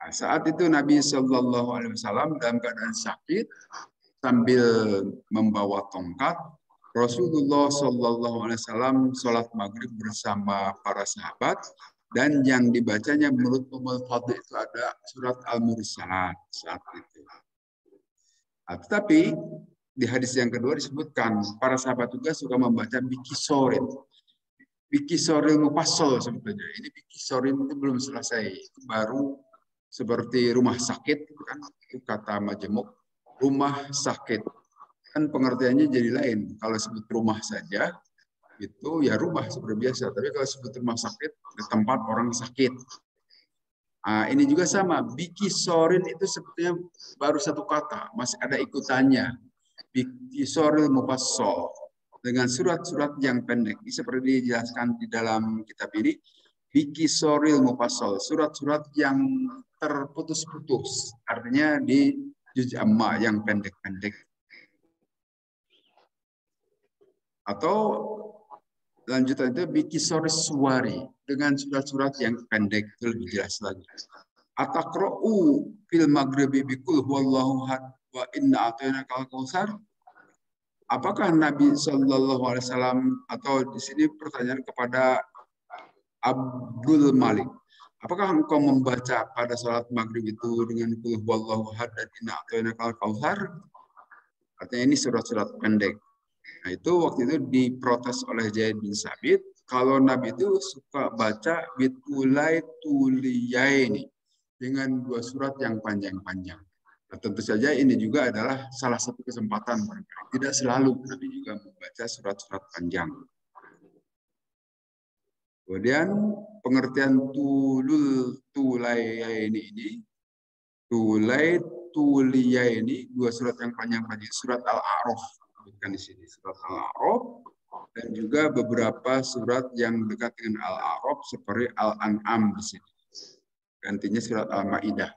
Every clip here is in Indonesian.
Nah, saat itu Nabi Shallallahu Alaihi Wasallam dalam keadaan sakit sambil membawa tongkat. Rasulullah Shallallahu Alaihi Wasallam sholat maghrib bersama para sahabat dan yang dibacanya menurut Ummul Fadl itu ada surat Al-Mursalat saat itu. Nah, tetapi di hadis yang kedua disebutkan para sahabat juga suka membaca bikisorin. Bikisorin mufassal sebetulnya. Ini bikisorin itu belum selesai. Itu baru seperti rumah sakit, kan? Itu kata majemuk. Rumah sakit. Kan pengertiannya jadi lain. Kalau sebut rumah saja, itu ya rumah seperti biasa. Tapi kalau sebut rumah sakit, di tempat orang sakit. Nah, ini juga sama. Bikisorin itu sebetulnya baru satu kata. Masih ada ikutannya. Bikisoril mufassal. Dengan surat-surat yang pendek. Ini seperti dijelaskan di dalam kitab ini. Bikisoril mufassal. Surat-surat yang terputus-putus. Artinya di juz amma yang pendek-pendek. Atau lanjutan itu bikisoris suwari dengan surat-surat yang pendek, itu lebih jelas lagi. Ataqra'u fil maghribi biqul huwallahu ahad wa inna a'tainakal kautsar. Apakah Nabi Shallallahu Alaihi Wasallam atau di sini pertanyaan kepada Abdul Malik. Apakah engkau membaca pada salat maghrib itu dengan qul huwallahu ahad dan inna a'tainakal kautsar? Artinya ini surat-surat pendek. Nah, itu waktu itu diprotes oleh Zaid bin Sabit. Kalau Nabi itu suka baca bitulai tuliyaini dengan dua surat yang panjang-panjang. Nah, tentu saja ini juga adalah salah satu kesempatan. Tidak selalu Nabi juga membaca surat-surat panjang. Kemudian pengertian tulul tulayaini ini, tulai tuliyaini dua surat yang panjang-panjang, surat Al-A'raf. Di sini surat Al-A'raf dan juga beberapa surat yang dekat dengan Al-A'raf seperti Al-An'am di sini. Gantinya surat Al-Maidah.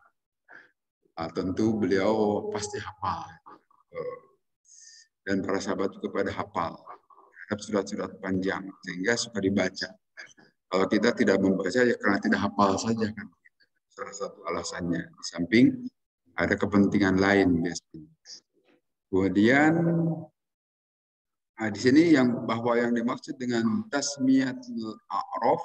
Tentu beliau pasti hafal dan para sahabat juga pada hafal terhadap surat-surat panjang sehingga suka dibaca. Kalau kita tidak membaca ya karena tidak hafal saja kan. Salah satu alasannya. Di samping ada kepentingan lain biasanya. Kemudian nah, di sini bahwa yang dimaksud dengan tasmiyatul a'raf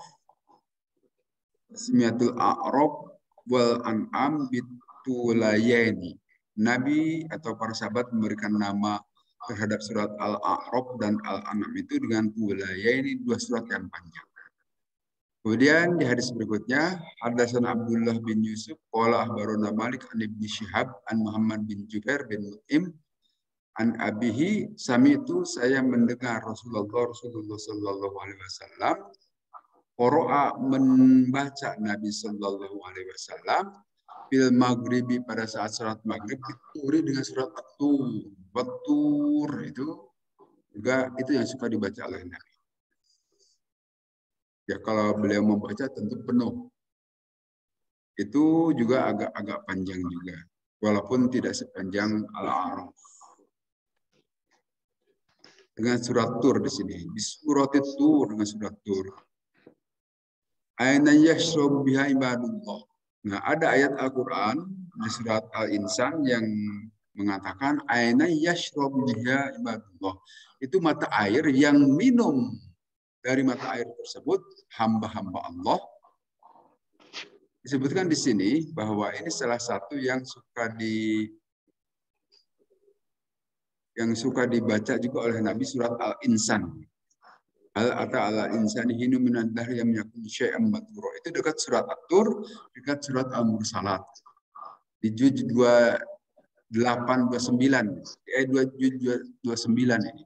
wal an'am bitulayani. Nabi atau para sahabat memberikan nama terhadap surat Al-A'raf dan Al-An'am itu dengan tulayani, dua surat yang panjang. Kemudian di hadis berikutnya, Hadatsana Abdullah bin Yusuf, qala akhbarana Malik an Ibnu Syihab an Muhammad bin Jubair bin Mut'im an abihi sami'tu, saya mendengar Rasulullah sallallahu alaihi wasallam qara'a, membaca Nabi sallallahu alaihi wasallam fil maghribi, pada saat salat maghrib dituri dengan surat At-Tur. At-Tur itu juga itu yang suka dibaca oleh Nabi. Ya kalau beliau membaca tentu penuh. Itu juga agak panjang juga, walaupun tidak sepanjang Al-A'raf. Dengan surat Tur di sini, di surat itu dengan surat Tur. Aina yashrabu biha ibadullah. Nah, ada ayat Al-Qur'an di surat Al-Insan yang mengatakan aina yashrabu biha ibadullah. Itu mata air yang minum dari mata air tersebut hamba-hamba Allah. Disebutkan di sini bahwa ini salah satu yang suka dibaca juga oleh Nabi, surat Al-Insan. Al-ata al-insani hinu minad dahri yang yakun syai'an madhura. Itu dekat surat At-Tur, dekat surat Al-Mursalat. Di juz 2829, juz 29 ini.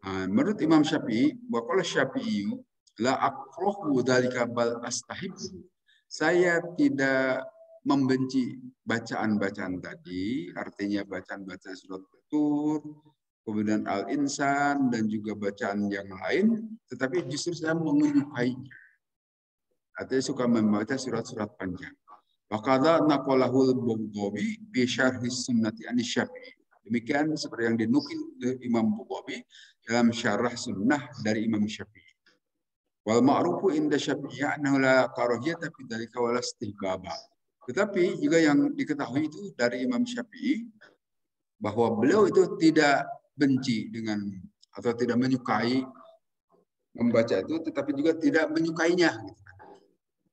Nah, menurut Imam Syafi'i, waqala Syafi'i la akrahu dzalika bal astahibbu. Saya tidak membenci bacaan-bacaan tadi, artinya bacaan-bacaan surat Tur, kemudian Al-Insan, dan juga bacaan yang lain, tetapi justru saya menyukainya. Artinya suka membaca surat-surat panjang. Waqadha naqalahul Baghawi bi syarhi sunnati an Syafi'i. Demikian seperti yang dinukil Imam Baghawi dalam syarah sunnah dari Imam Syafi'i. Wal ma'rufu inda Syafi'i annahu la karahiyata fi dzalika wala istihbaba. Tetapi juga yang diketahui itu dari Imam Syafi'i bahwa beliau itu tidak benci dengan atau tidak menyukai membaca itu, tetapi juga tidak menyukainya.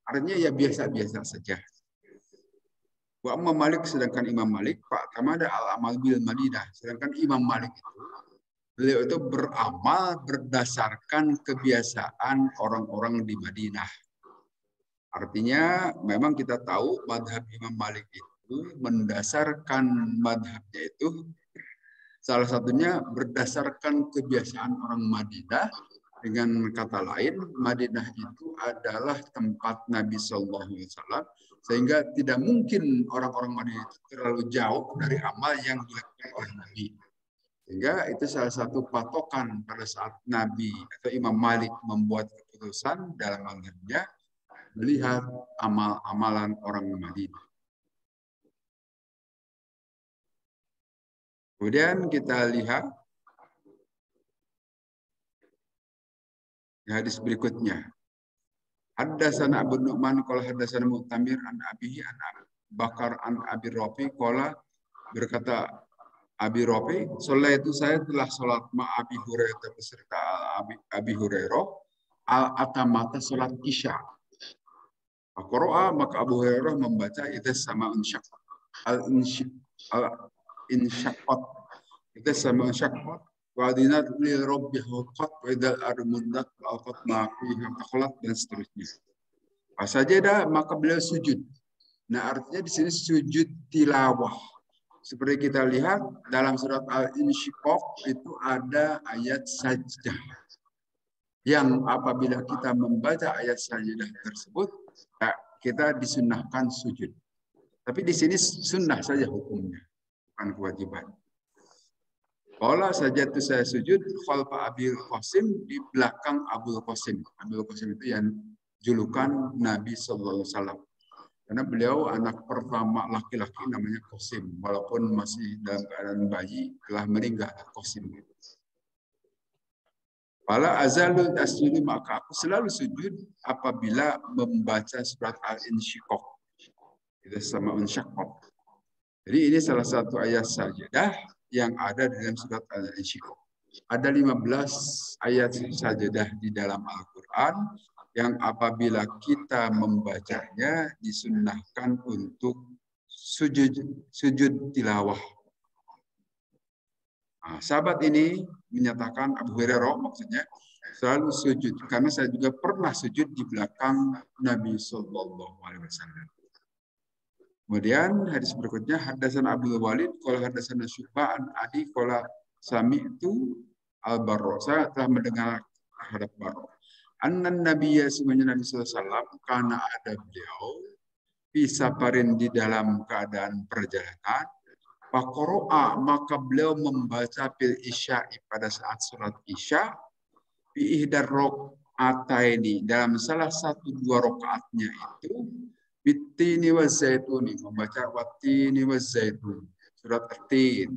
Artinya ya biasa-biasa saja. Wa Imam Malik, sedangkan Imam Malik Pak Tamada al-amal bil Madinah. Sedangkan Imam Malik itu beliau itu beramal berdasarkan kebiasaan orang-orang di Madinah. Artinya memang kita tahu madhab Imam Malik itu mendasarkan madhabnya itu salah satunya berdasarkan kebiasaan orang Madinah. Dengan kata lain, Madinah itu adalah tempat Nabi Shallallahu Alaihi Wasallam, sehingga tidak mungkin orang-orang Madinah itu terlalu jauh dari amal yang dilakukan oleh Nabi. Sehingga itu salah satu patokan pada saat Nabi atau Imam Malik membuat keputusan dalam mazhabnya melihat amal-amalan orang Madinah. Kemudian kita lihat hadis berikutnya. Haddatsana Abu Nu'man qala haddatsana Mu'tamir an Abihi an Bakar an Abi Rafi qala, berkata Abi Rafi, itu saya telah salat ma Abi Hurairah beserta Abi Hurairah al-atamata salat Isya. Qara'a, maka Abu Hurairah membaca idza sama unsyaq al-insyaqqat idza sama unsyaqat wa adinat li rabbiha qat wa idza armundat al-qat ma fiha taqalat, dan seterusnya. Sajadah, maka beliau sujud. Nah, artinya di sini sujud tilawah. Seperti kita lihat dalam surat Al-Insyiqaq itu ada ayat sajdah. Yang apabila kita membaca ayat sajdah tersebut, kita disunnahkan sujud. Tapi di sini sunnah saja hukumnya, bukan kewajiban. Qala sajadtu, saya sujud khalfa Abil Qasim, di belakang Abul Qasim. Abul Qasim itu yang julukan Nabi Sallallahu Alaihi Wasallam. Karena beliau anak pertama laki-laki namanya Qasim. Walaupun masih dalam keadaan bayi, telah meninggal Qasim. Fala azalu asjudu, maka aku selalu sujud apabila membaca surat Al-Insyiqaq. Itu sama unsyaqqaq. Jadi ini salah satu ayat sajadah yang ada dalam surat Al-Insyiqaq. Ada 15 ayat sajadah di dalam Al-Quran yang apabila kita membacanya disunnahkan untuk sujud tilawah. Nah, sahabat ini menyatakan, Abu Hurairah maksudnya, selalu sujud karena saya juga pernah sujud di belakang Nabi Sallallahu Alaihi Wasallam. Kemudian hadis berikutnya, haddatsana Abdul Walid qala haddatsana Syu'bah an Adi qala sami'tu al-Barra, saya telah mendengar terhadap Barra. Annan Nabiyya, sebenarnya Nabi sallallahu alaihi wasallam, karena ada beliau bisa parin di dalam keadaan perjalanan, faqara'a, maka beliau membaca fil isya'i, pada saat salat Isya, fi ihdar rakaataini, dalam salah satu dua rakaatnya itu, Bittini wa zaituni, membaca wattini wa zaitun, surat At-Tin.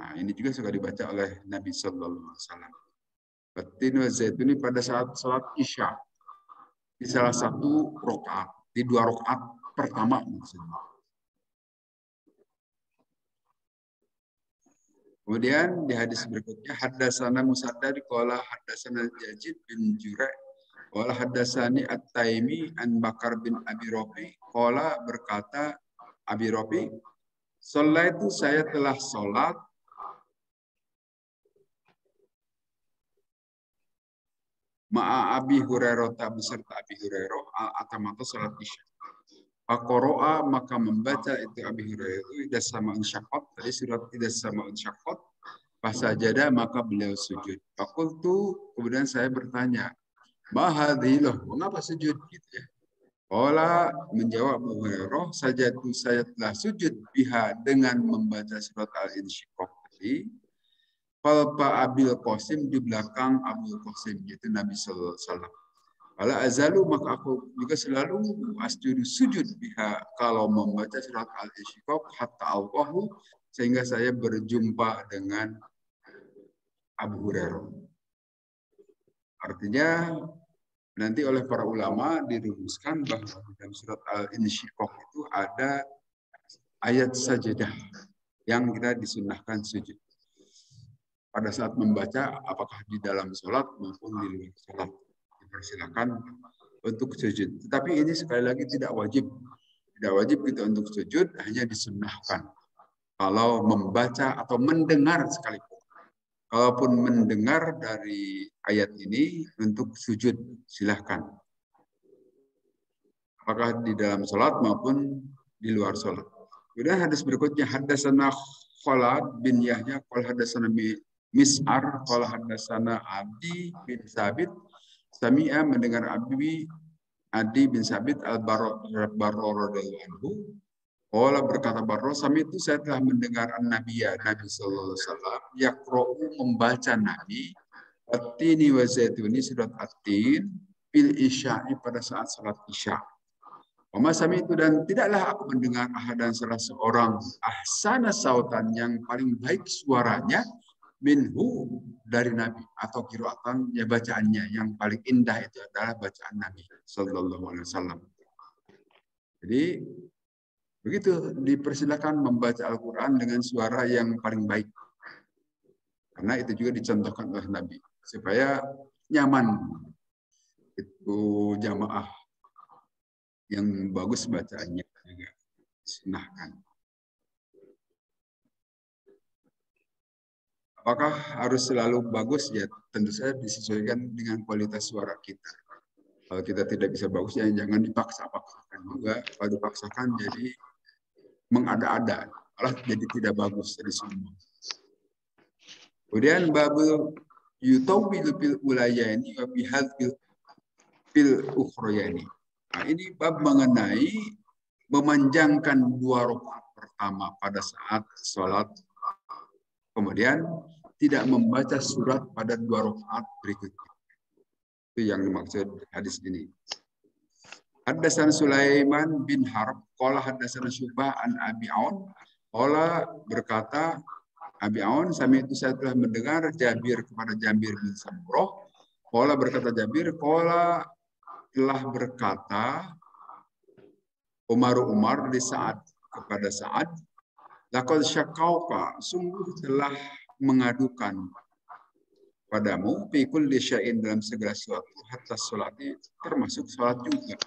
Nah, ini juga suka dibaca oleh Nabi Sallallahu Alaihi Wasallam. Wattini wa zaituni pada saat salat Isya, di salah satu rakaat, di dua rakaat pertama maksudnya. Kemudian di hadis berikutnya, haddatsana Musaddad qala haddatsana Yazid bin Jura' qala haddatsani At-Taimi an Bakar bin Abi Rafi qala, berkata Abi Rafi, itu saya telah sholat ma'a Abi Hurairah, beserta Abi Hurairah al-atamata salat Isya. Faqara'a, maka membaca itu Abi Hurairah itu idza sama unsyaqqat, tadi surat idza sama unsyaqqat, fasajada, maka beliau sujud. Faqultu, kemudian saya bertanya, ma hadhihi, mengapa sujud gitu ya? Qala, menjawab Abu Hurairah, sajadu, saya telah sujud biha, dengan membaca surat Al-Insyiqaq tadi, falpa Abil Qasim, di belakang Abul Qasim, yaitu Nabi sallallahu alaihi wasallam. Wala azalu, maka aku juga selalu asjudu sujud biha, kalau membaca surat Al-Insyiqaq, hatta Allahu, sehingga saya berjumpa dengan Abu Hurairah. Artinya Nanti oleh para ulama dirumuskan bahwa dalam surat Al-Insyiqaq itu ada ayat sajadah yang kita disunnahkan sujud. Pada saat membaca, apakah di dalam sholat maupun di luar sholat. Dipersilakan untuk sujud. Tetapi ini sekali lagi tidak wajib. Tidak wajib kita untuk sujud, hanya disunnahkan. Kalau membaca atau mendengar sekalipun. Kalaupun mendengar dari ayat ini untuk sujud, silahkan. Apakah di dalam sholat maupun di luar sholat. Kemudian hadis berikutnya, haddatsana Khalad bin Yahya, qala haddatsana Mis'ar, qala haddatsana Adi bin Sabit, sami'a mendengar Adi bin Sabit al-Barra radhiyallahu anhu, qala berkata Barra, sami itu saya telah mendengar Nabi sallallahu alaihi wasallam yaqra'u membaca Nabi At-Tini wa Zaituni surat At-Tin fil isya'i pada saat salat isya'. Wa sami itu dan tidaklah aku mendengar ahadan salah seorang ahsana sautan yang paling baik suaranya minhu dari Nabi atau qiraatan ya bacaannya yang paling indah itu adalah bacaan Nabi sallallahu alaihi wasallam. Jadi begitu dipersilakan membaca Al-Qur'an dengan suara yang paling baik. Karena itu juga dicontohkan oleh Nabi supaya nyaman itu jamaah yang bagus bacaannya juga disunahkan. Apakah harus selalu bagus? Ya tentu saja disesuaikan dengan kualitas suara kita. Kalau kita tidak bisa bagus, ya jangan dipaksa-paksakan juga. Kalau dipaksakan jadi mengada-ada, malah jadi tidak bagus dari semua. Kemudian babul yutawwilu fil ulayani wa bihadzil fil ukhrayani. Nah, ini bab mengenai memanjangkan 2 rakaat pertama pada saat sholat, kemudian tidak membaca surat pada 2 rakaat berikutnya. Itu yang dimaksud hadis ini. Haddatsana Sulaiman bin Harb, qala haddatsana Syu'bah an Abi Aun, qala berkata Abi Aun, sami itu saya telah mendengar Jabir kepada Jabir bin Samurah, qala berkata Jabir, qala telah berkata Umar di saat kepada Sa'ad, laqad syakauka, sungguh telah mengadukan padamu fi kulli syai'in dalam segala sesuatu hatta sholati termasuk salat juga.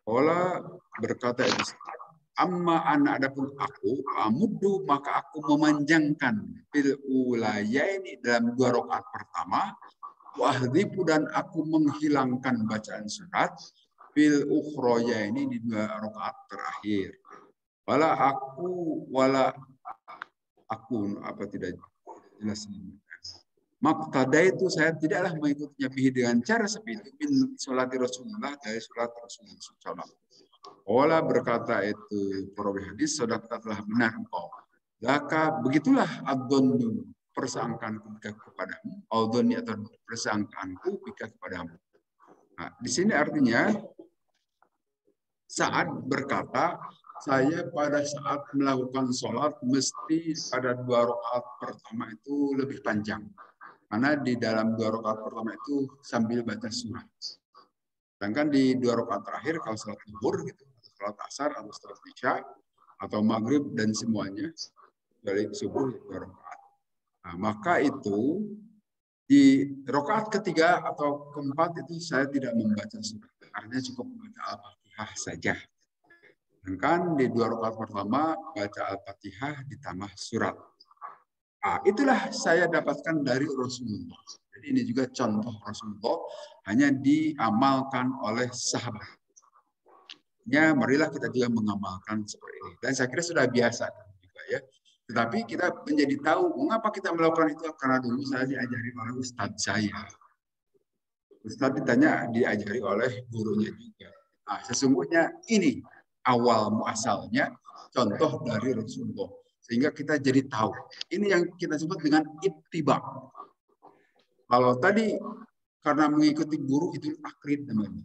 Qala berkata itu Sa'ad, amma ana adapun aku amuddu maka aku memanjangkan fil ulayaini dalam 2 rakaat pertama, wahdzibu dan aku menghilangkan bacaan surat fil ukhroya ini di 2 rakaat terakhir. Wala aku apa tidak jelas ini. Maqtada itu saya tidaklah mengikutinya bihi dengan cara seperti itu min sholati Rasulullah dari sholat Rasulullah. Wala berkata itu perawi hadis, sadaqta telah benar engkau. Laka begitulah adzannu persangkaanku kepadamu, adzanni atau persangkaanku kepadamu. Nah, di sini artinya Sa'ad berkata, saya pada saat melakukan sholat mesti pada 2 rakaat pertama itu lebih panjang. Karena di dalam 2 rakaat pertama itu sambil baca surat. Sedangkan di 2 rakaat terakhir kalau sholat zuhur gitu, sholat asar atau sholat isya atau maghrib dan semuanya dari subuh 2 rakaat. Nah, maka itu di rakaat ketiga atau keempat itu saya tidak membaca surat. Artinya cukup membaca Al-Fatihah saja. Sedangkan di 2 rakaat pertama baca Al-Fatihah ditambah surat. Nah, itulah saya dapatkan dari Rasulullah. Jadi ini juga contoh Rasulullah hanya diamalkan oleh sahabat. Ya, marilah kita juga mengamalkan seperti ini. Dan saya kira sudah biasa juga ya. Tetapi kita menjadi tahu mengapa kita melakukan itu, karena dulu saya diajari oleh ustadz saya. Ustadz ditanya diajari oleh gurunya juga. Nah, sesungguhnya ini awal muasalnya contoh dari Rasulullah. Sehingga kita jadi tahu. Ini yang kita sebut dengan ittiba. Kalau tadi karena mengikuti guru itu taklid namanya.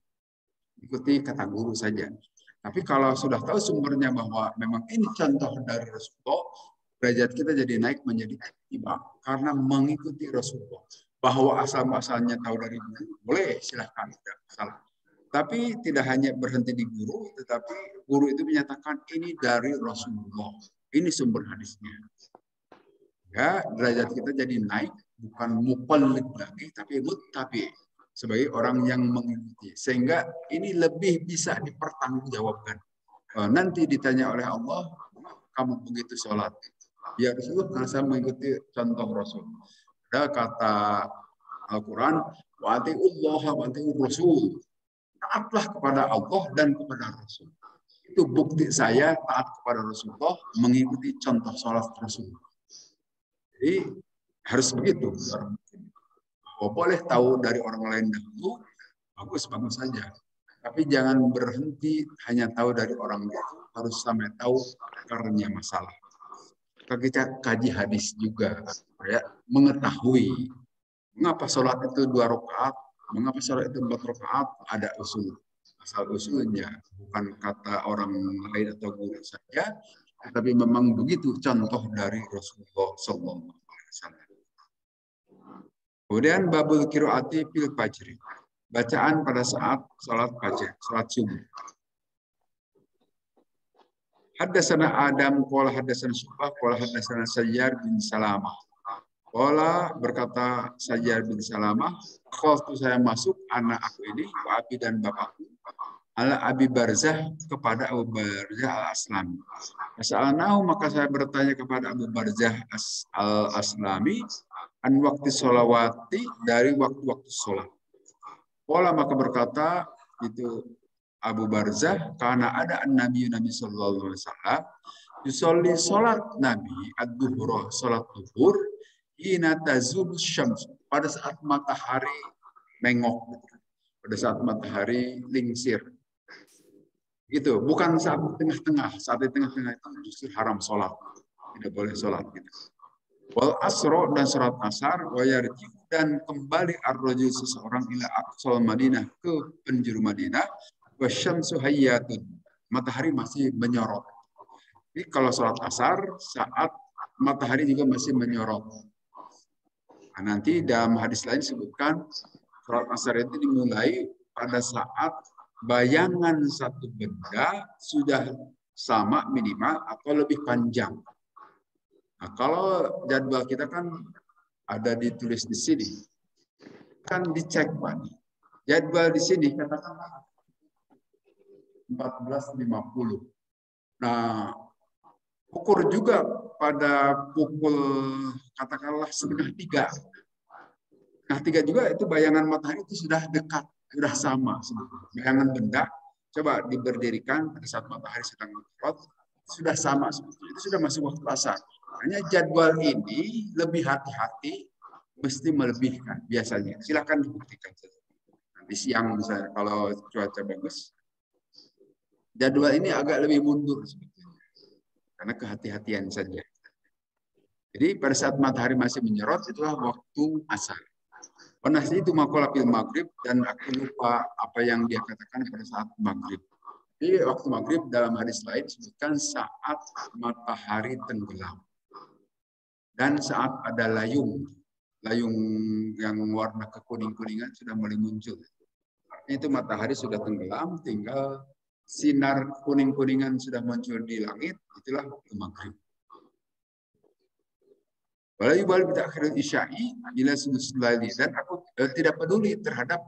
Ikuti kata guru saja. Tapi kalau sudah tahu sumbernya bahwa memang ini contoh dari Rasulullah, derajat kita jadi naik menjadi ittiba karena mengikuti Rasulullah. bahwa asal-muasalnya tahu dari guru, boleh, silahkan, tidak masalah. Tapi tidak hanya berhenti di guru, tetapi guru itu menyatakan ini dari Rasulullah. Ini sumber hadisnya. Ya, derajat kita jadi naik, bukan muqallid lagi, tapi muttabi, sebagai orang yang mengikuti. Sehingga ini lebih bisa dipertanggungjawabkan. Nanti ditanya oleh Allah, kamu begitu sholat. Ya Rasulullah, karena saya mengikuti contoh Rasul. Ada kata Al-Quran, wa ati'ullaha wa ati'ur Rasul. Taatlah kepada Allah dan kepada Rasul. Itu bukti saya taat kepada Rasulullah, mengikuti contoh sholat Rasul. Jadi harus begitu. Boleh tahu dari orang lain dahulu, bagus-bagus saja. Tapi jangan berhenti hanya tahu dari orang itu, harus sampai tahu akarnya masalah. Kita kaji hadis juga, supaya mengetahui mengapa sholat itu 2 rakaat, mengapa sholat itu 4 rakaat, ada usul. Asal usulnya bukan kata orang lain atau guru saja, tapi memang begitu contoh dari Rasulullah SAW. Kemudian babul qiraati fil fajri. Bacaan pada saat salat fajar, salat subuh. Haddatsana Adam qala haddatsana Syu'bah qala haddatsana Sayyar bin Salamah. Qala berkata Sayyar bin Salamah, waktu saya masuk anak aku ini, wa abi dan bapakku, ala Abi Barzah kepada Abu Barzah al-Aslami. Masalahnya maka saya bertanya kepada Abu Barzah al-Aslami an waktu sholawati dari waktu-waktu sholat. Pola maka berkata itu Abu Barzah karena ada Nabi Sallallahu Alaihi Wasallam yusolli sholat Nabi ad-duhur sholat duhur ina tazul syams pada saat matahari mengok, pada saat matahari lingsir. Itu bukan saat tengah-tengah. Saat di tengah-tengah itu justru haram sholat, tidak boleh sholat gitu. Wal asro dan sholat asar, wayarji dan kembali arroju seseorang ila aqsal Madinah ke penjuru Madinah, wasyamsu hayyatun, matahari masih menyorot. Jadi kalau sholat asar saat matahari juga masih menyorot. Nah, nanti dalam hadis lain disebutkan sholat asar itu dimulai pada saat bayangan satu benda sudah sama minimal atau lebih panjang. Nah, kalau jadwal kita kan ada ditulis di sini, kan dicek Pak. Jadwal di sini katakanlah 14.50. Nah, ukur juga pada pukul katakanlah 2:30. Nah, 3 juga itu bayangan matahari itu sudah dekat, sudah sama. Bayangan benda coba diberdirikan pada saat matahari sedang menyorot, sudah sama sebetulnya. Itu sudah masuk waktu asar. Hanya jadwal ini lebih hati-hati, mesti melebihkan biasanya. Silakan dibuktikan saja. Nanti siang misalnya kalau cuaca bagus, jadwal ini agak lebih mundur sebetulnya. Karena kehati-hatian saja. Jadi pada saat matahari masih menyorot, itulah waktu asar. Nasi itu makola fil maghrib dan aku lupa apa yang dia katakan pada saat maghrib. Jadi waktu maghrib dalam hadis lain disebutkan saat matahari tenggelam dan saat ada layung yang warna kekuning-kuningan sudah mulai muncul. Artinya itu matahari sudah tenggelam, tinggal sinar kuning-kuningan sudah muncul di langit, itulah waktu maghrib. Walau balik pada akhir isya'i bila sudah dan aku tidak peduli terhadap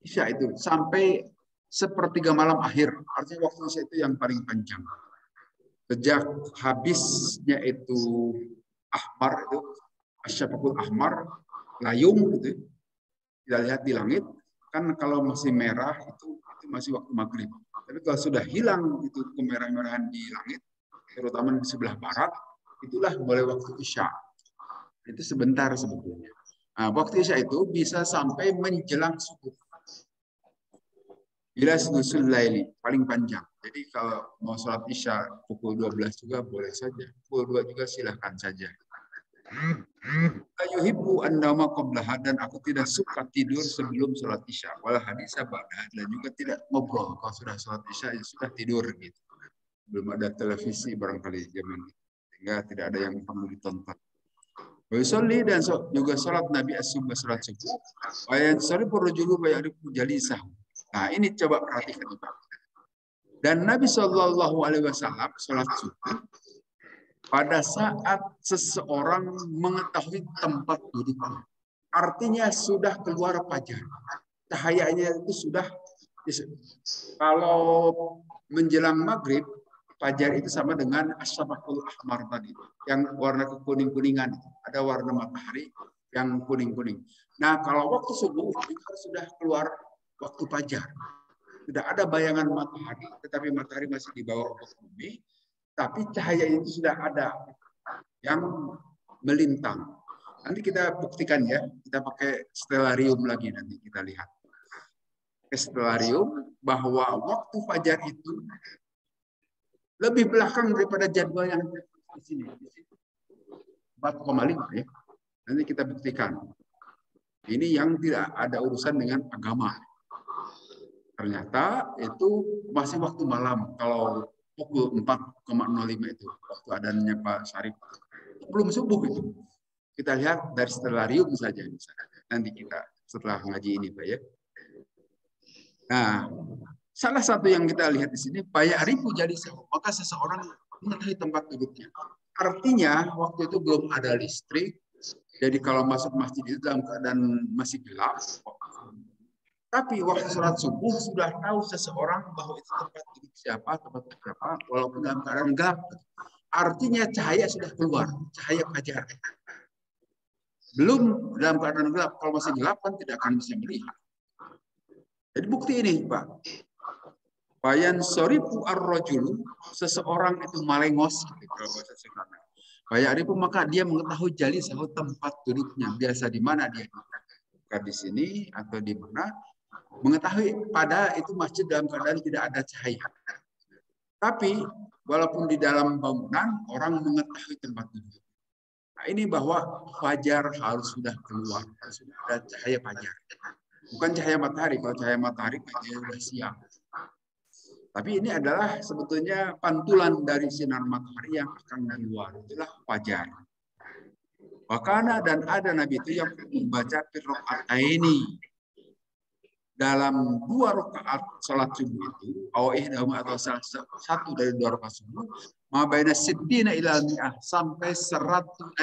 isya itu sampai 1/3 malam akhir. Artinya waktu isya itu yang paling panjang. Sejak habisnya itu ahmar itu asyafaqul ahmar layung gitu. Kita lihat di langit kan kalau masih merah itu masih waktu maghrib. Tapi kalau sudah hilang itu kemerah-merahan di langit, terutama di sebelah barat, itulah mulai waktu isya. Itu sebentar sebetulnya. Nah, waktu isya itu bisa sampai menjelang subuh. Bila susul laili, paling panjang. Jadi kalau mau sholat isya pukul 12 juga boleh saja. Pukul 2 juga silahkan saja. Ayuhibbu an-nauma qablaha dan aku tidak suka tidur sebelum sholat isya. Wala hadisa ba'da dan juga tidak ngobrol. Kalau sudah sholat isya ya sudah tidur gitu. Belum ada televisi barangkali zaman itu. Sehingga tidak ada yang perlu ditonton. Wa yusolli dan juga sholat Nabi as-subuh sholat subuh. Wa yansarifu rajulu wa ya'rifu jalisahu. Nah, ini coba perhatikan Pak. Dan Nabi Shallallahu Alaihi Wasallam sholat subuh pada saat seseorang mengetahui tempat duduknya. Artinya sudah keluar fajar. Cahayanya itu sudah, kalau menjelang maghrib, fajar itu sama dengan asyafaqul ahmar tadi, yang warna kekuning-kuningan. Ada warna matahari yang kuning-kuning. Nah, kalau waktu subuh itu sudah keluar waktu fajar. Sudah ada bayangan matahari, tetapi matahari masih di bawah ufuk bumi, tapi cahaya itu sudah ada yang melintang. Nanti kita buktikan ya, kita pakai stellarium lagi nanti kita lihat. Stellarium bahwa waktu fajar itu lebih belakang daripada jadwal yang di sini. 4,5 ya. Nanti kita buktikan. Ini yang tidak ada urusan dengan agama. Ternyata itu masih waktu malam. Kalau pukul 4,05 itu waktu adanya Pak Syarif. Belum subuh itu. Kita lihat dari stellarium saja. Nanti kita setelah ngaji ini Pak ya. Nah, salah satu yang kita lihat di sini, faya'rifu jalisahu, maka seseorang mengetahui tempat duduknya. Artinya waktu itu belum ada listrik, jadi kalau masuk masjid itu dalam keadaan masih gelap. Tapi waktu sholat subuh sudah tahu seseorang bahwa itu tempat duduk siapa, walaupun dalam keadaan gelap. Artinya cahaya sudah keluar, cahaya fajar. Belum dalam keadaan gelap, kalau masih gelap kan tidak akan bisa melihat. Jadi bukti ini, Pak. Bayan sorifu ar-rajulu, seseorang itu malengos, kalau bahasa sederhana. Bayarifu maka dia mengetahui jalisahu tempat duduknya, biasa di mana dia duduk. Di sini atau di mana, mengetahui pada itu masjid dalam keadaan tidak ada cahaya. Tapi walaupun di dalam bangunan orang mengetahui tempat duduk. Nah, ini bahwa fajar harus sudah keluar, harus sudah ada cahaya fajar. Bukan cahaya matahari, kalau cahaya matahari dia sudah siang. Tapi ini adalah sebetulnya pantulan dari sinar matahari yang akan keluar. Itulah fajar. Wakana dan ada Nabi itu yang membaca ini dalam 2 rakaat salat subuh itu, atau satu dari 2 rakaat subuh, mabaina siddina ila mi'ah, sampai 160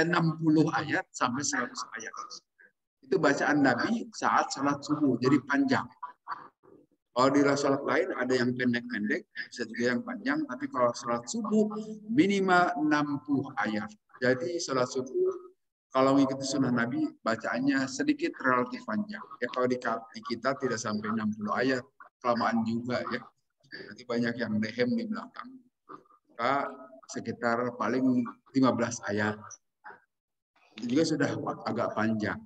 ayat sampai 100 ayat. Itu bacaan Nabi saat salat subuh, jadi panjang. Kalau di salat lain ada yang pendek-pendek, bisa juga yang panjang, tapi kalau salat subuh minimal 60 ayat. Jadi salat subuh kalau mengikuti sunnah Nabi bacaannya sedikit relatif panjang. Ya kalau di kita tidak sampai 60 ayat, kelamaan juga ya. Nanti banyak yang dehem di belakang. Maka sekitar paling 15 ayat. Itu juga sudah agak panjang.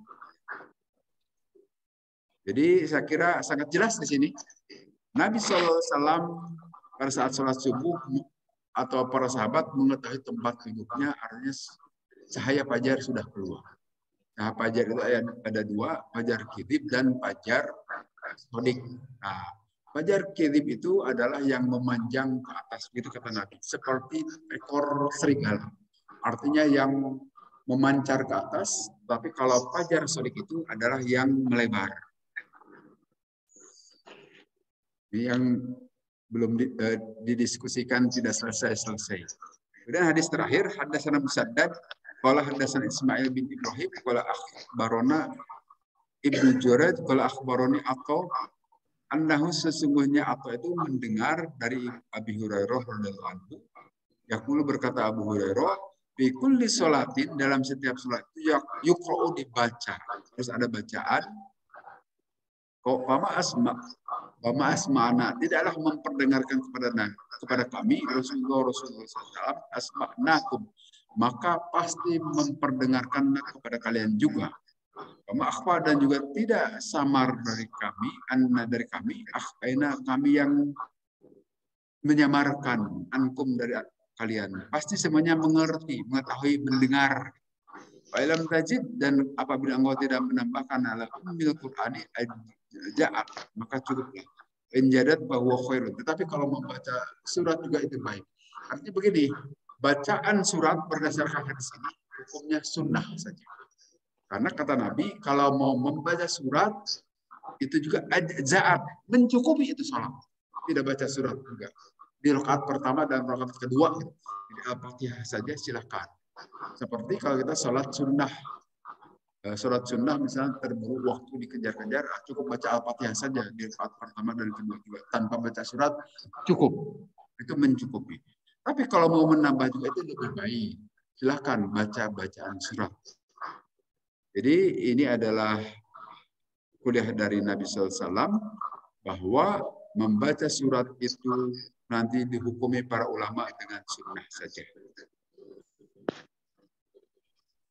Jadi saya kira sangat jelas di sini. Nabi SAW pada saat sholat subuh atau para sahabat mengetahui tempat duduknya, artinya cahaya fajar sudah keluar. Nah, fajar itu ada 2, fajar kidib dan fajar sodik. Nah, fajar kidib itu adalah yang memanjang ke atas, gitu kata Nabi, seperti ekor serigala. Artinya yang memancar ke atas, tapi kalau fajar sodik itu adalah yang melebar. Ini yang belum didiskusikan, tidak selesai. Kemudian hadis terakhir, hadatsana Musaddad, qala hadatsana Ismail bin Ibrahim, qala akhbarona Ibnu Jurayj, qala akhbaroni Atha, annahu sesungguhnya Atha itu mendengar dari Abi Hurairah radhiyallahu anhu, yaqulu berkata Abu Hurairah, fi kulli sholatin, dalam setiap salat itu yuqra'u dibaca, terus ada bacaan. Kok Pama asma'na, tidaklah memperdengarkan kepada kami Rasulullah SAW asma'nakum, maka pasti memperdengarkan kepada kalian juga. Pama akhfa, dan juga tidak samar dari kami akhfaina, kami yang menyamarkan ankum dari kalian. Pasti semuanya mengerti, mengetahui, mendengar. Fa'ilam tajid, dan apabila engkau tidak menambahkan ala ummil Qur'ani ja'at, maka cukuplah. Injadat bahwa khairun. Tetapi kalau membaca surat juga itu baik. Artinya begini, bacaan surat berdasarkan hadis ini hukumnya sunnah saja. Karena kata Nabi, kalau mau membaca surat, itu juga zaat, mencukupi itu sholat. Tidak baca surat juga. Di rakaat pertama dan rakaat kedua, jadi Al-Fatihah saja silahkan. Seperti kalau kita sholat sunnah. Sholat sunnah misalnya terburu waktu dikejar-kejar, cukup baca Al-Fatihah saja di rakaat pertama dan kedua juga. Tanpa baca surat, cukup. Itu mencukupi. Tapi kalau mau menambah juga itu lebih baik. Silahkan baca bacaan surat. Jadi ini adalah kuliah dari Nabi SAW bahwa membaca surat itu nanti dihukumi para ulama dengan sunnah saja.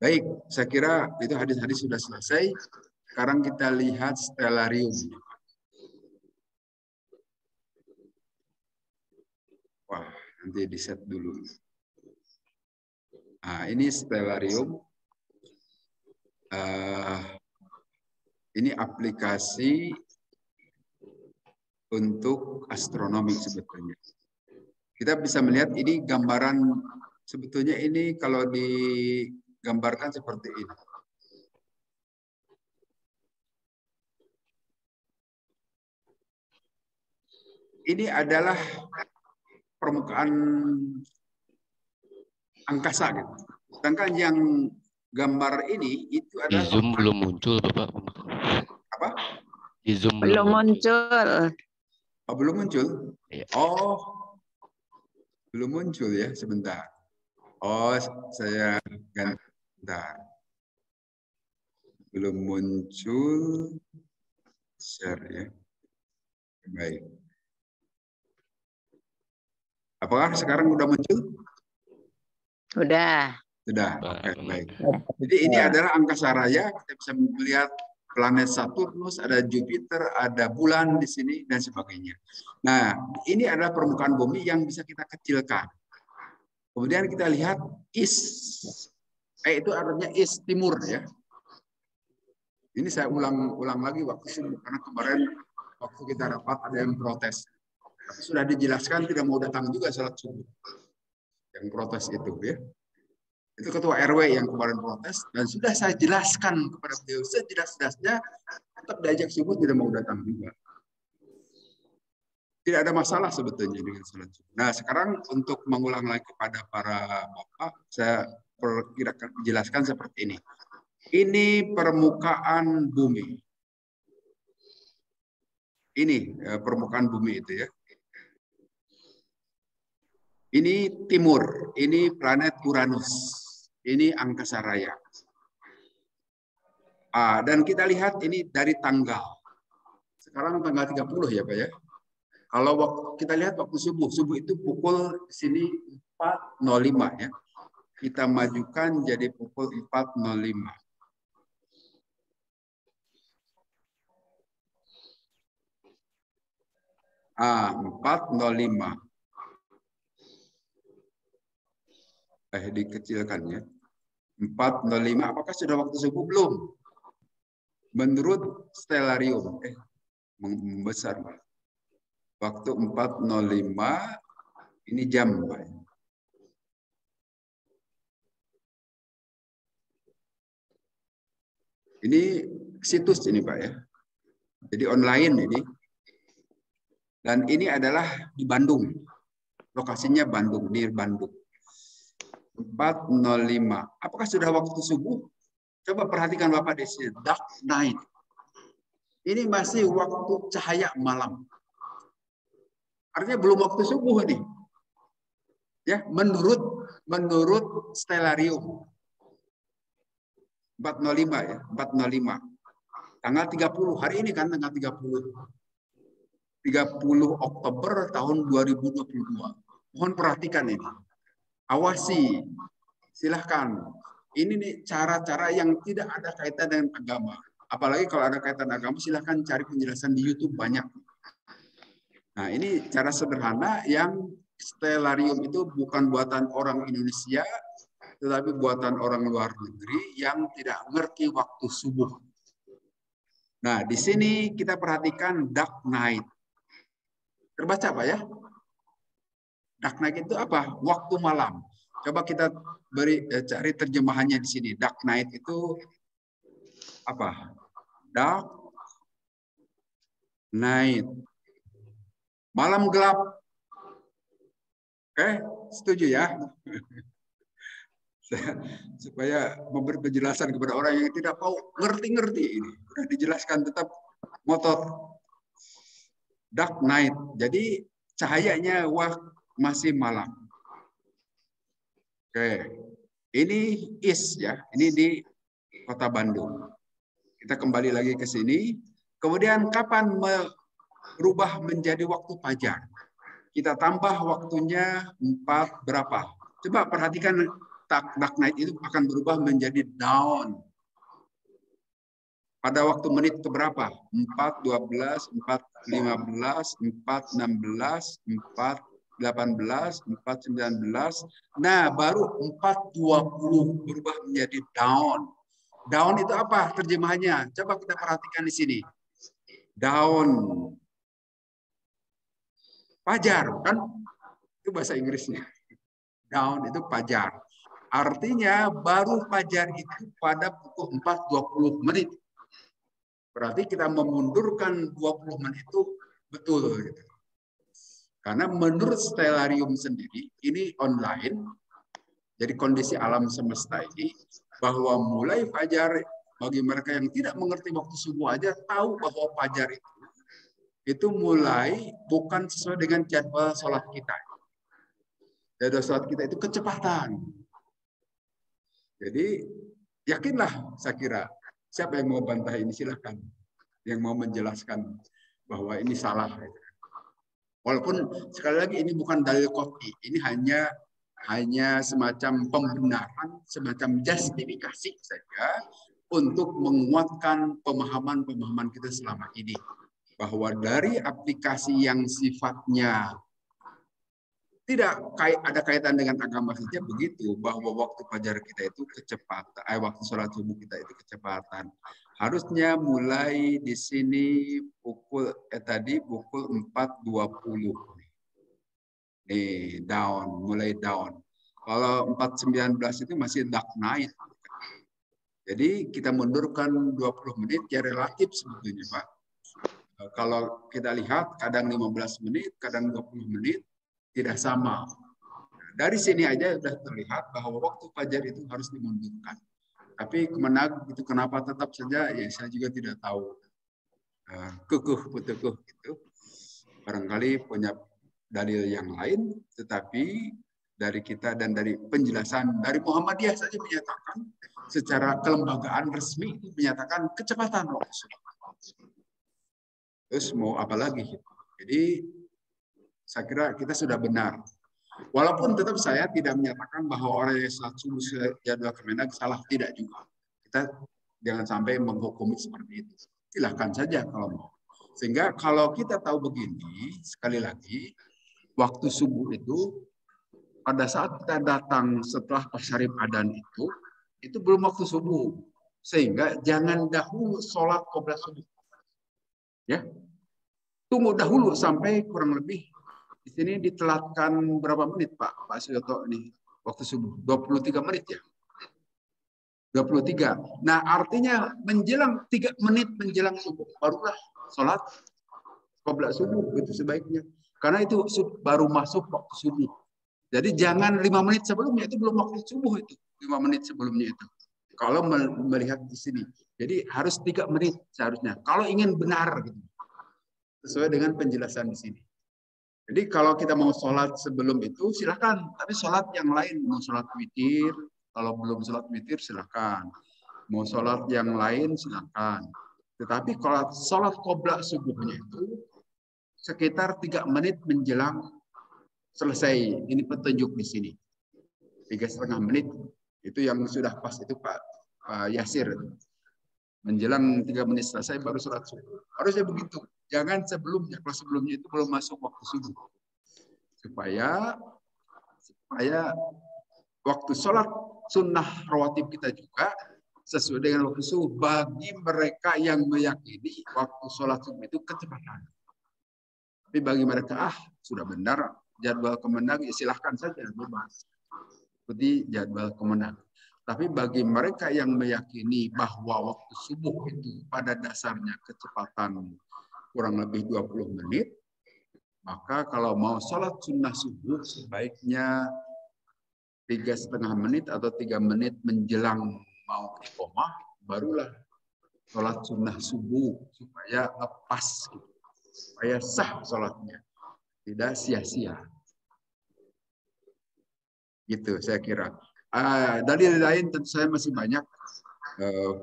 Baik, saya kira itu hadis-hadis sudah selesai. Sekarang kita lihat stellarium. Wah, nanti di-set dulu. Nah, ini stellarium. Ini aplikasi untuk astronomi sebetulnya. Kita bisa melihat ini gambaran, sebetulnya ini kalau digambarkan seperti ini. Ini adalah permukaan angkasa gitu. Sedangkan yang gambar ini itu adalah di Zoom belum muncul, Bapak. Apa? Di Zoom belum muncul. Oh, belum muncul? Ya. Oh, belum muncul ya, sebentar. Oh, saya ganti. Bentar. Belum muncul. Share ya. Baik. Apakah sekarang udah muncul? Udah. Sudah. Oke, baik. Jadi ini adalah angkasa raya. Kita bisa melihat planet Saturnus, ada Jupiter, ada bulan di sini, dan sebagainya. Nah, ini adalah permukaan bumi yang bisa kita kecilkan. Kemudian kita lihat itu artinya timur ya. Ini saya ulang lagi waktu subuh, karena kemarin waktu kita rapat ada yang protes. Sudah dijelaskan tidak mau datang juga salat subuh. Yang protes itu ya. Itu ketua RW yang kemarin protes, dan sudah saya jelaskan kepada beliau sejelas-jelasnya, tetap diajak subuh tidak mau datang juga. Tidak ada masalah sebetulnya dengan salat subuh. Nah, sekarang untuk mengulang lagi kepada para bapak, saya perkirakan jelaskan seperti ini. Ini permukaan bumi. Ini permukaan bumi itu ya. Ini timur, ini planet Uranus. Ini angkasa raya. Dan kita lihat ini dari tanggal. Sekarang tanggal 30 ya Pak ya. Kalau kita lihat waktu subuh itu pukul sini 4.05 ya. Kita majukan jadi pukul 4.05. Ah, 4.05. Dikecilkan ya. 4.05. Apakah sudah waktu subuh belum? Menurut stellarium, membesar Pak. Waktu 4.05 ini jam Pak. Ini situs ini Pak ya. Jadi online ini. Dan ini adalah di Bandung. Lokasinya Bandung, di Bandung. 4.05. Apakah sudah waktu subuh? Coba perhatikan Bapak di sini. Dark night. Ini masih waktu cahaya malam. Artinya belum waktu subuh nih. Ya, menurut stellarium. 4.05 ya, 4.05. Tanggal 30, hari ini kan tanggal 30. 30 Oktober tahun 2022. Mohon perhatikan ini. Awasi. Silahkan. Ini nih cara-cara yang tidak ada kaitan dengan agama. Apalagi kalau ada kaitan agama, silahkan cari penjelasan di YouTube banyak. Nah, ini cara sederhana yang stellarium itu bukan buatan orang Indonesia, tetapi buatan orang luar negeri yang tidak mengerti waktu subuh. Nah, di sini kita perhatikan dark night. Terbaca Pak ya? Dark night itu apa? Waktu malam. Coba kita cari terjemahannya di sini. Dark night itu apa? Dark night. Malam gelap. Oke, setuju ya? Supaya memberi penjelasan kepada orang yang tidak mau ngerti-ngerti ini. Sudah dijelaskan tetap ngotot. Dark night. Jadi cahayanya masih malam. Oke. Ini ya. Ini di Kota Bandung. Kita kembali lagi ke sini. Kemudian kapan berubah menjadi waktu fajar? Kita tambah waktunya 4 berapa? Coba perhatikan dark night itu akan berubah menjadi dawn. Pada waktu menit ke berapa? 4.12, 4.15, 4.16, 4.18, 4.19. Nah, baru 4.20 berubah menjadi dawn. Dawn itu apa terjemahannya? Coba kita perhatikan di sini. Dawn. Fajar, kan? Itu bahasa Inggrisnya. Dawn itu fajar. Artinya baru fajar itu pada pukul 4.20 menit. Berarti kita memundurkan 20 menit itu betul. Gitu. Karena menurut Stellarium sendiri, ini online, jadi kondisi alam semesta ini, bahwa mulai fajar, bagi mereka yang tidak mengerti waktu subuh aja, tahu bahwa fajar itu mulai bukan sesuai dengan jadwal sholat kita. Jadwal sholat kita itu kecepatan. Jadi yakinlah, saya kira, siapa yang mau bantah ini silahkan. Yang mau menjelaskan bahwa ini salah. Walaupun sekali lagi ini bukan dalil qot'i, ini hanya semacam pembenaran, semacam justifikasi saja untuk menguatkan pemahaman-pemahaman kita selama ini. Bahwa dari aplikasi yang sifatnya tidak ada kaitan dengan agama saja begitu, bahwa waktu fajar kita itu kecepatan, waktu sholat subuh kita itu kecepatan. Harusnya mulai di sini pukul 4.20. Mulai down. Kalau 4.19 itu masih dark night. Jadi kita mundurkan 20 menit ya relatif sebetulnya, Pak. Kalau kita lihat kadang 15 menit, kadang 20 menit tidak sama. Dari sini aja sudah terlihat bahwa waktu fajar itu harus dimundurkan. Tapi Kemenag itu kenapa tetap saja, ya saya juga tidak tahu. Kekuh gitu. Barangkali punya dalil yang lain, tetapi dari kita dan dari penjelasan dari Muhammadiyah saja menyatakan secara kelembagaan resmi menyatakan kecepatan waktu. Terus mau apa lagi? Jadi saya kira kita sudah benar. Walaupun tetap saya tidak menyatakan bahwa orang yang sholat subuh jadwal Kemenag salah, tidak juga. Kita jangan sampai menghukumi seperti itu. Silahkan saja kalau mau. Sehingga kalau kita tahu begini, sekali lagi, waktu subuh itu, pada saat kita datang setelah Syarif Adan itu belum waktu subuh. Sehingga jangan dahulu sholat qobliyah subuh. Ya, tunggu dahulu sampai kurang lebih di sini ditelatkan berapa menit Pak Suyoto ini waktu subuh 23 menit ya. 23. Nah, artinya menjelang 3 menit menjelang subuh barulah sholat qobliyah subuh itu sebaiknya. Karena itu baru masuk waktu subuh. Jadi jangan 5 menit sebelumnya, itu belum waktu subuh itu. 5 menit sebelumnya itu. Kalau melihat di sini. Jadi harus 3 menit seharusnya. Kalau ingin benar gitu. Sesuai dengan penjelasan di sini. Jadi kalau kita mau sholat sebelum itu silakan, tapi sholat yang lain, mau sholat witir, kalau belum sholat witir silakan, mau sholat yang lain silakan. Tetapi kalau sholat qobliyah subuhnya itu sekitar 3 menit menjelang selesai. Ini petunjuk di sini, 3,5 menit itu yang sudah pas itu Pak Yasir. Menjelang 3 menit selesai baru sholat subuh. Harusnya begitu. Jangan sebelumnya. Kalau sebelumnya itu belum masuk waktu subuh. Supaya waktu sholat sunnah rawatib kita juga sesuai dengan waktu subuh. Bagi mereka yang meyakini waktu sholat subuh itu kecepatan. Tapi bagi mereka, sudah benar jadwal Kemenag, ya silahkan saja bebas. ikuti jadwal kemenangan. Tapi bagi mereka yang meyakini bahwa waktu subuh itu pada dasarnya kecepatan kurang lebih 20 menit, maka kalau mau sholat sunnah subuh sebaiknya 3,5 menit atau 3 menit menjelang mau iqomah, barulah sholat sunnah subuh supaya lepas, supaya sah sholatnya, tidak sia-sia. Gitu saya kira. Dalil lain tentu saya masih banyak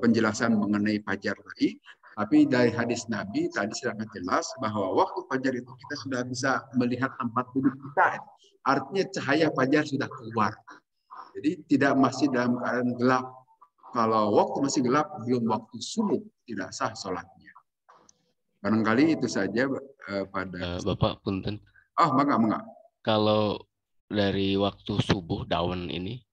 penjelasan mengenai fajar tadi, tapi dari hadis Nabi tadi sangat jelas bahwa waktu fajar itu kita sudah bisa melihat tempat duduk kita. Artinya cahaya fajar sudah keluar. Jadi tidak masih dalam keadaan gelap. Kalau waktu masih gelap, belum waktu subuh, tidak sah sholatnya. Barangkali itu saja pada Bapak punten. Mangga. Kalau dari waktu subuh daun ini